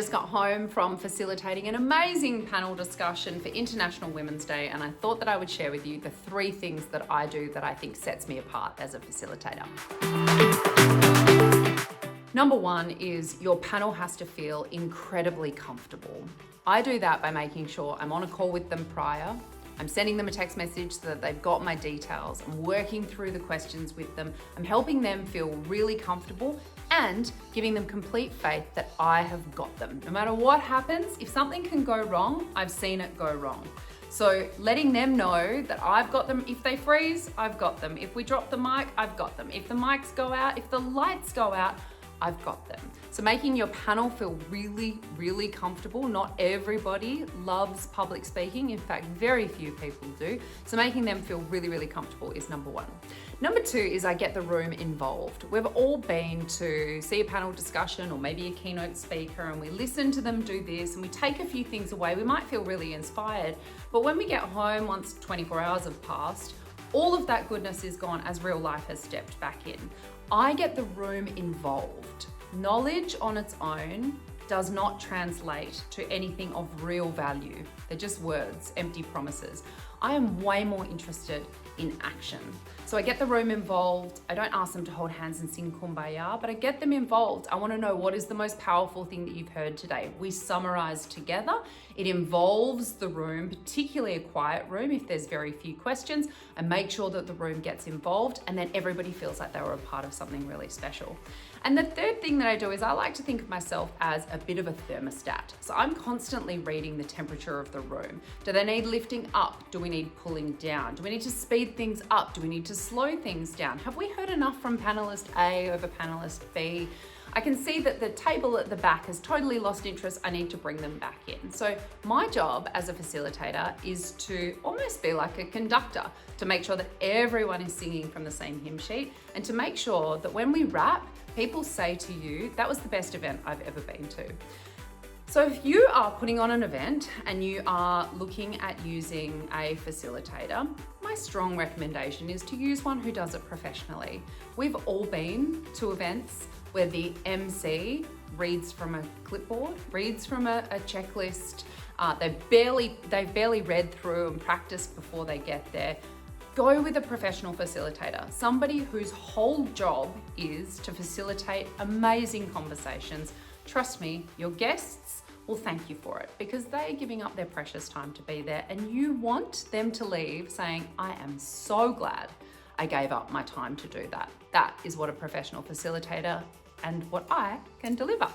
just got home from facilitating an amazing panel discussion for International Women's Day, and I thought that I would share with you the 3 things that I do that I think sets me apart as a facilitator. Number 1 is your panel has to feel incredibly comfortable. I do that by making sure I'm on a call with them prior. I'm sending them a text message so that they've got my details. I'm working through the questions with them. I'm helping them feel really comfortable and giving them complete faith that I have got them. No matter what happens, if something can go wrong, I've seen it go wrong. So letting them know that I've got them. If they freeze, I've got them. If we drop the mic, I've got them. If the mics go out, if the lights go out, I've got them. So making your panel feel really, really comfortable. Not everybody loves public speaking. In fact, very few people do. So making them feel really, really comfortable is number 1. Number 2 is I get the room involved. We've all been to see a panel discussion or maybe a keynote speaker, and we listen to them do this and we take a few things away. We might feel really inspired, but when we get home, once 24 hours have passed, all of that goodness is gone as real life has stepped back in. I get the room involved. Knowledge on its own does not translate to anything of real value. They're just words, empty promises. I am way more interested in action. So I get the room involved. I don't ask them to hold hands and sing Kumbaya, but I get them involved. I want to know, what is the most powerful thing that you've heard today? We summarize together. It involves the room, particularly a quiet room if there's very few questions, and make sure that the room gets involved, and then everybody feels like they were a part of something really special. And the third thing that I do is I like to think of myself as a bit of a thermostat. So I'm constantly reading the temperature of the room. Do they need lifting up? Do we need pulling down? Do we need to speed things up? Do we need to slow things down? Have we heard enough from panelist A over panelist B? I can see that the table at the back has totally lost interest. I need to bring them back in. So my job as a facilitator is to almost be like a conductor, to make sure that everyone is singing from the same hymn sheet, and to make sure that when we wrap, people say to you, that was the best event I've ever been to. So if you are putting on an event and you are looking at using a facilitator, my strong recommendation is to use one who does it professionally. We've all been to events where the MC reads from a clipboard, reads from a checklist. They've barely read through and practiced before they get there. Go with a professional facilitator, somebody whose whole job is to facilitate amazing conversations. Trust me, your guests will thank you for it because they're giving up their precious time to be there, and you want them to leave saying, I am so glad I gave up my time to do that. That is what a professional facilitator and what I can deliver.